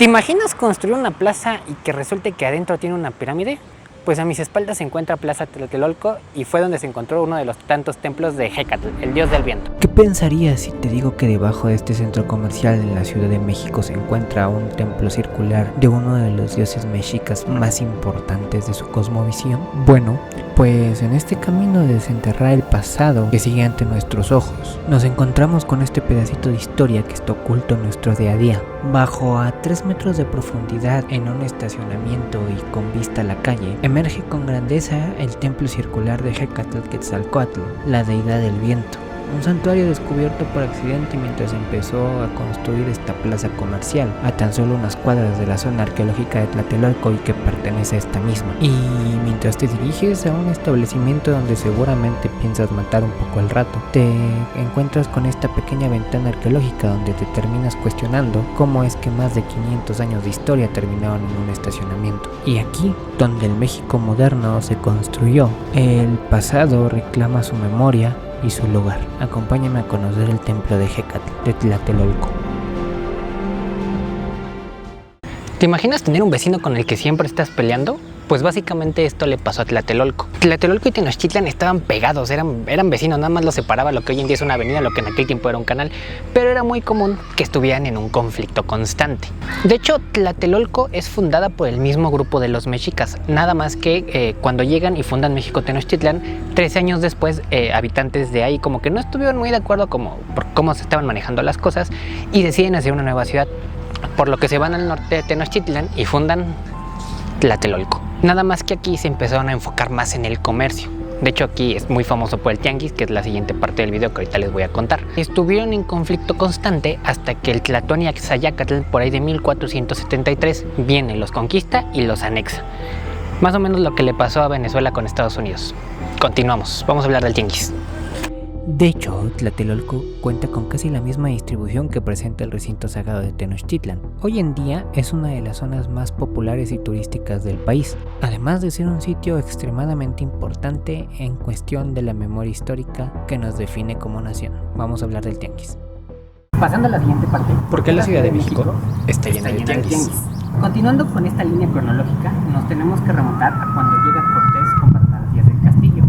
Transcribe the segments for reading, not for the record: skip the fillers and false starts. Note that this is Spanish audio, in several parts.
¿Te imaginas construir una plaza y que resulte que adentro tiene una pirámide? Pues a mis espaldas se encuentra Plaza Tlatelolco y fue donde se encontró uno de los tantos templos de Hécatl, el dios del viento. ¿Qué pensarías si te digo que debajo de este centro comercial en la Ciudad de México se encuentra un templo circular de uno de los dioses mexicas más importantes de su cosmovisión? Bueno, pues en este camino de desenterrar el pasado que sigue ante nuestros ojos, nos encontramos con este pedacito de historia que está oculto en nuestro día a día. Bajo a 3 metros de profundidad en un estacionamiento y con vista a la calle, emerge con grandeza el templo circular de Hécatl Quetzalcóatl, la deidad del viento. Un santuario descubierto por accidente mientras empezó a construir esta plaza comercial, a tan solo unas cuadras de la zona arqueológica de Tlatelolco y que pertenece a esta misma. Y mientras te diriges a un establecimiento donde seguramente piensas matar un poco el rato, te encuentras con esta pequeña ventana arqueológica donde te terminas cuestionando cómo es que más de 500 años de historia terminaron en un estacionamiento. Y aquí, donde el México moderno se construyó, el pasado reclama su memoria y su lugar. Acompáñame a conocer el templo de Hécatl de Tlatelolco. ¿Te imaginas tener un vecino con el que siempre estás peleando? Pues básicamente esto le pasó a Tlatelolco. Tlatelolco y Tenochtitlan estaban pegados, eran vecinos, nada más los separaba lo que hoy en día es una avenida, lo que en aquel tiempo era un canal, pero era muy común que estuvieran en un conflicto constante. De hecho, Tlatelolco es fundada por el mismo grupo de los mexicas, nada más que cuando llegan y fundan México Tenochtitlan, 13 años después, habitantes de ahí como que no estuvieron muy de acuerdo por cómo se estaban manejando las cosas y deciden hacer una nueva ciudad, por lo que se van al norte de Tenochtitlan y fundan Tlatelolco. Nada más que aquí se empezaron a enfocar más en el comercio. De hecho, aquí es muy famoso por el tianguis, que es la siguiente parte del video que ahorita les voy a contar. Estuvieron en conflicto constante hasta que el Tlatoani-Axayácatl, por ahí de 1473, viene, los conquista y los anexa. Más o menos lo que le pasó a Venezuela con Estados Unidos. Continuamos, vamos a hablar del tianguis. De hecho, Tlatelolco cuenta con casi la misma distribución que presenta el recinto sagrado de Tenochtitlan. Hoy en día es una de las zonas más populares y turísticas del país, además de ser un sitio extremadamente importante en cuestión de la memoria histórica que nos define como nación. Vamos a hablar del tianguis. Pasando a la siguiente parte, ¿por qué la Ciudad de México está llena de tianguis? Continuando con esta línea cronológica, nos tenemos que remontar a cuando llega Cortés con Bernal Díaz del Castillo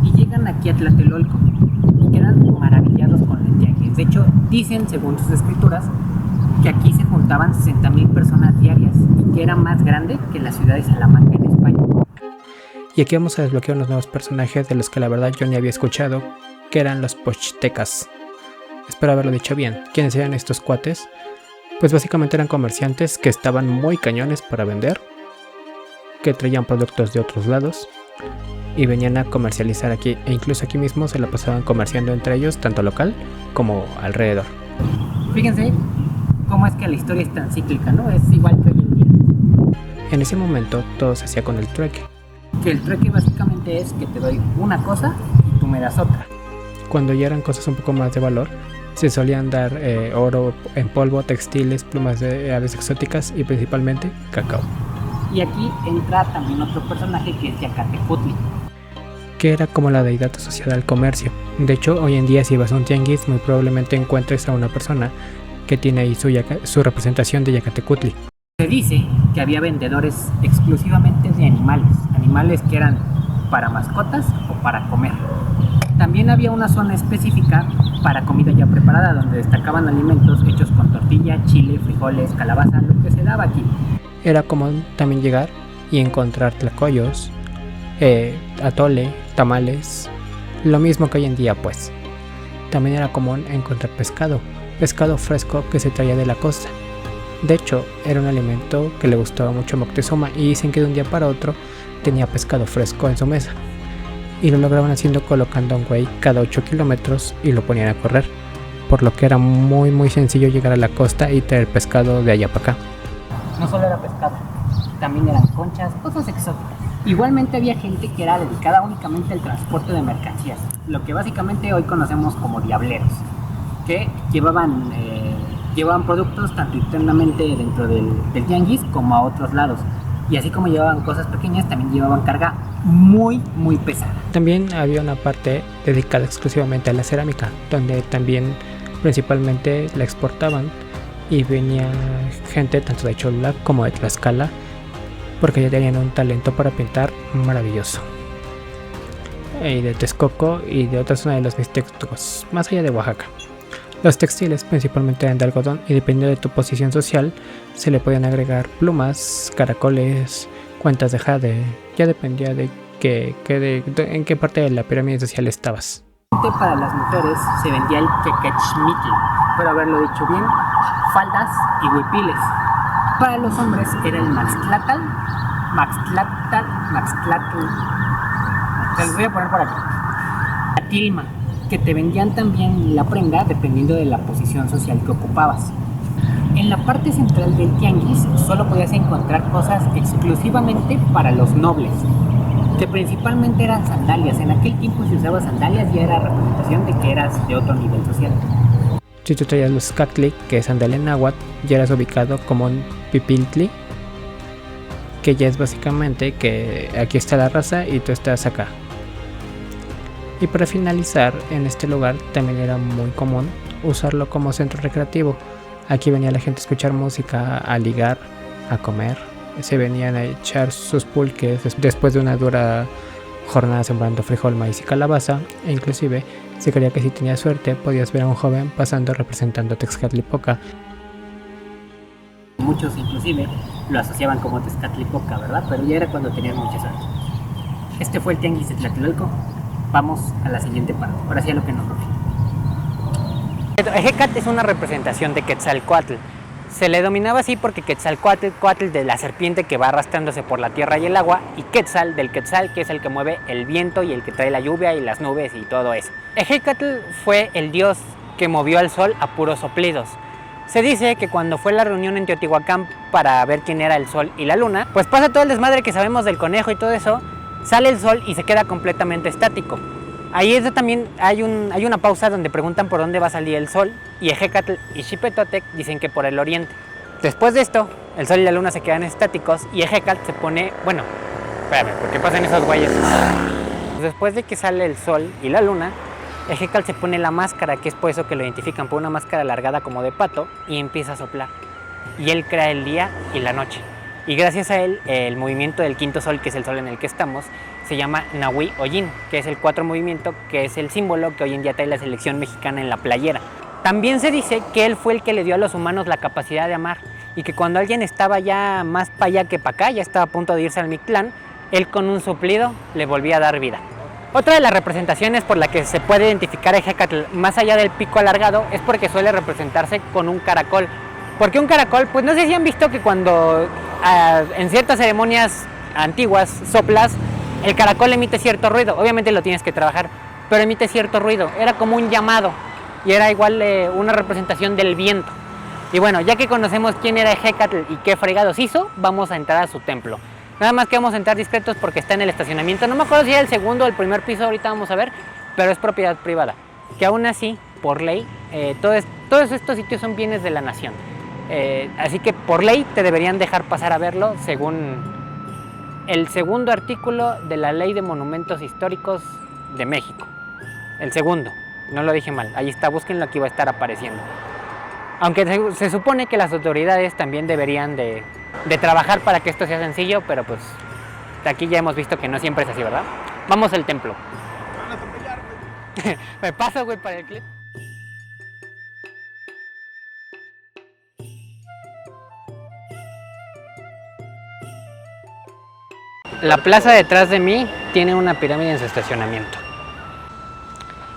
y llegan aquí a Tlatelolco. Quedan maravillados con el tianguis. De hecho, dicen, según sus escrituras, que aquí se juntaban 60,000 personas diarias y que era más grande que la ciudad de Salamanca en España. Y aquí vamos a desbloquear unos nuevos personajes de los que la verdad yo ni había escuchado, que eran los pochtecas. Espero haberlo dicho bien. ¿Quiénes eran estos cuates? Pues básicamente eran comerciantes que estaban muy cañones para vender, que traían productos de otros lados y venían a comercializar aquí, e incluso aquí mismo se la pasaban comerciando entre ellos, tanto local como alrededor. Fíjense cómo es que la historia es tan cíclica, ¿no? Es igual que hoy en día. En ese momento todo se hacía con el trueque. Que el trueque básicamente es que te doy una cosa y tú me das otra. Cuando ya eran cosas un poco más de valor, se solían dar oro en polvo, textiles, plumas de aves exóticas y principalmente cacao. Y aquí entra también otro personaje que es Yacatecutli, que era como la deidad asociada al comercio. De hecho, hoy en día si vas a un tianguis, muy probablemente encuentres a una persona que tiene ahí su representación de Yacatecutli. Se dice que había vendedores exclusivamente de animales que eran para mascotas o para comer. También había una zona específica para comida ya preparada, donde destacaban alimentos hechos con tortilla, chile, frijoles, calabaza, lo que se daba aquí. Era común también llegar y encontrar tlacoyos, atole, tamales, lo mismo que hoy en día pues. También era común encontrar pescado fresco que se traía de la costa. De hecho, era un alimento que le gustaba mucho a Moctezuma y dicen que de un día para otro tenía pescado fresco en su mesa. Y lo lograban haciendo colocando a un güey cada 8 kilómetros y lo ponían a correr, por lo que era muy muy sencillo llegar a la costa y traer pescado de allá para acá. No solo era pescado, también eran conchas, cosas exóticas. Igualmente había gente que era dedicada únicamente al transporte de mercancías, lo que básicamente hoy conocemos como diableros, que llevaban productos tanto internamente dentro del tianguis como a otros lados. Y así como llevaban cosas pequeñas, también llevaban carga muy muy pesada. También había una parte dedicada exclusivamente a la cerámica, donde también principalmente la exportaban y venía gente tanto de Cholula como de Tlaxcala, porque ya tenían un talento para pintar maravilloso. Y de Texcoco y de otras zonas de los mixtecos, más allá de Oaxaca. Los textiles principalmente eran de algodón y dependiendo de tu posición social se le podían agregar plumas, caracoles, cuentas de jade, ya dependía de en qué parte de la pirámide social estabas. Para las mujeres se vendía el quequechmitl, espero haberlo dicho bien, faldas y huipiles. Para los hombres era el maxtlatl. Se los voy a poner por aquí. La tilma, que te vendían también la prenda dependiendo de la posición social que ocupabas. En la parte central del tianguis solo podías encontrar cosas exclusivamente para los nobles, que principalmente eran sandalias. En aquel tiempo si usabas sandalias ya era representación de que eras de otro nivel social. Si tú traías los catli, que es sandalia en náhuatl, ya eras ubicado como un pipiltli, que ya es básicamente que aquí está la raza y tú estás acá. Y para finalizar, en este lugar también era muy común usarlo como centro recreativo. Aquí venía la gente a escuchar música, a ligar, a comer. Se venían a echar sus pulques después de una dura jornada sembrando frijol, maíz y calabaza. E inclusive se creía que si tenías suerte podías ver a un joven pasando representando a Texcatlipoca. Muchos inclusive lo asociaban como Texcatlipoca, ¿verdad? Pero ya era cuando tenían mucha suerte. Este fue el tianguis de Tlatelolco. Vamos a la siguiente parte. Ahora sí a lo que nos refiere. Ejecatl es una representación de Quetzalcóatl. Se le dominaba así porque Quetzalcóatl de la serpiente que va arrastrándose por la tierra y el agua, y Quetzal del Quetzal, que es el que mueve el viento y el que trae la lluvia y las nubes y todo eso. Ejecatl fue el dios que movió al sol a puros soplidos. Se dice que cuando fue la reunión en Teotihuacán para ver quién era el sol y la luna, pues pasa todo el desmadre que sabemos del conejo y todo eso, sale el sol y se queda completamente estático. Ahí también hay una pausa donde preguntan por dónde va a salir el sol, y Ejecatl y Xipetotec dicen que por el oriente. Después de esto, el sol y la luna se quedan estáticos y Ejecatl se pone, bueno, espérame, ¿por qué pasan esos güeyes? Después de que sale el sol y la luna, Ejecatl se pone la máscara, que es por eso que lo identifican por una máscara alargada como de pato, y empieza a soplar. Y él crea el día y la noche. Y gracias a él, el movimiento del quinto sol, que es el sol en el que estamos, se llama Nahui Oyin, que es el 4 movimiento, que es el símbolo que hoy en día trae la selección mexicana en la playera. También se dice que él fue el que le dio a los humanos la capacidad de amar, y que cuando alguien estaba ya más para allá que para acá, ya estaba a punto de irse al Mictlán, él con un soplido le volvía a dar vida. Otra de las representaciones por la que se puede identificar a Ejecatl más allá del pico alargado es porque suele representarse con un caracol. ¿Por qué un caracol? Pues no sé si han visto que cuando en ciertas ceremonias antiguas soplas, el caracol emite cierto ruido. Obviamente lo tienes que trabajar, pero emite cierto ruido. Era como un llamado y era igual una representación del viento. Y bueno, ya que conocemos quién era Ejecatl y qué fregados hizo, vamos a entrar a su templo. Nada más que vamos a entrar discretos porque está en el estacionamiento. No me acuerdo si era el segundo o el primer piso, ahorita vamos a ver, pero es propiedad privada. Que aún así, por ley, todos estos sitios son bienes de la nación. Así que por ley te deberían dejar pasar a verlo según el segundo artículo de la Ley de Monumentos Históricos de México. El segundo, no lo dije mal, ahí está, búsquenlo, aquí va a estar apareciendo. Aunque se supone que las autoridades también deberían de trabajar para que esto sea sencillo, pero pues aquí ya hemos visto que no siempre es así, ¿verdad? Vamos al templo. Me van a atropellar, güey. Me paso, güey, para el clip. La plaza detrás de mí tiene una pirámide en su estacionamiento.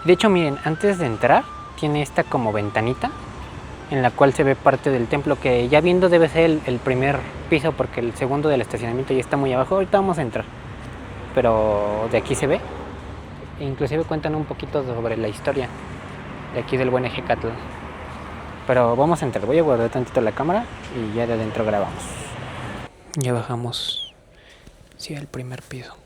De hecho, miren, antes de entrar tiene esta como ventanita en la cual se ve parte del templo, que ya viendo debe ser el primer piso porque el segundo del estacionamiento ya está muy abajo. Ahorita vamos a entrar, pero de aquí se ve. Inclusive cuentan un poquito sobre la historia de aquí del buen Ejecatl. Pero vamos a entrar, voy a guardar tantito la cámara y ya de adentro grabamos. Ya bajamos hacia el primer piso.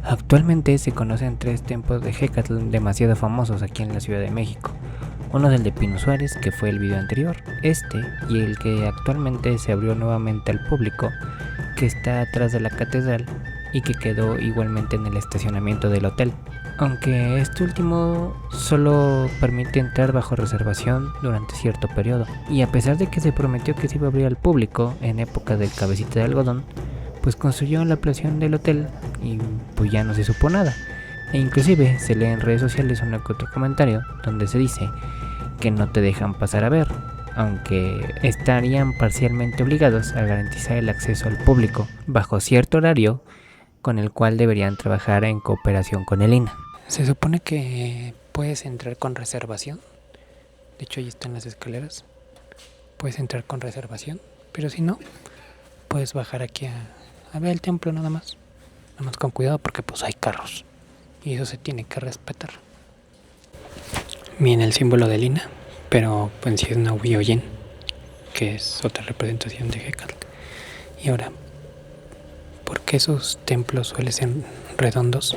Actualmente se conocen 3 templos de Ejecatl demasiado famosos aquí en la Ciudad de México. Uno es el de Pino Suárez, que fue el video anterior, y el que actualmente se abrió nuevamente al público, que está atrás de la catedral y que quedó igualmente en el estacionamiento del hotel, aunque este último solo permite entrar bajo reservación durante cierto periodo. Y a pesar de que se prometió que se iba a abrir al público en época del cabecita de algodón, pues construyó la ampliación del hotel y pues ya no se supo nada. E inclusive se lee en redes sociales uno que otro comentario donde se dice que no te dejan pasar a ver, aunque estarían parcialmente obligados a garantizar el acceso al público bajo cierto horario con el cual deberían trabajar en cooperación con el INAH. Se supone que puedes entrar con reservación. De hecho, ahí están las escaleras. Puedes entrar con reservación, pero si no, puedes bajar aquí a ver el templo nada más. Nada más con cuidado porque pues hay carros y eso se tiene que respetar. Viene el símbolo de Lina, pero pues sí es una Huioyin, que es otra representación de Hecatl. Y ahora, ¿por qué esos templos suelen ser redondos?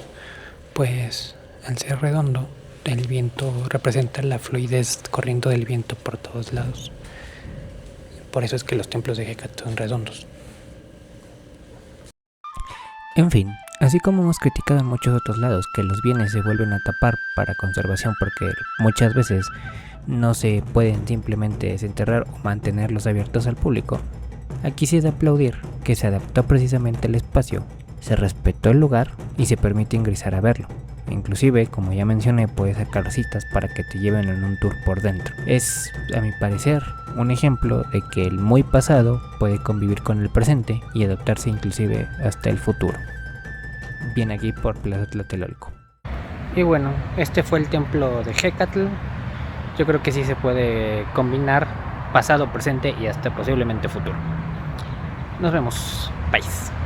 Pues al ser redondo, el viento representa la fluidez corriendo del viento por todos lados. Por eso es que los templos de Hecatl son redondos. En fin, así como hemos criticado en muchos otros lados que los bienes se vuelven a tapar para conservación porque muchas veces no se pueden simplemente desenterrar o mantenerlos abiertos al público, aquí sí es de aplaudir que se adaptó precisamente el espacio, se respetó el lugar y se permite ingresar a verlo. Inclusive, como ya mencioné, puedes sacar citas para que te lleven en un tour por dentro. Es, a mi parecer, un ejemplo de que el muy pasado puede convivir con el presente y adaptarse inclusive hasta el futuro. Bien aquí por Plaza Tlatelolco. Y bueno, este fue el templo de Hecatl. Yo creo que sí se puede combinar pasado, presente y hasta posiblemente futuro. Nos vemos. Bye.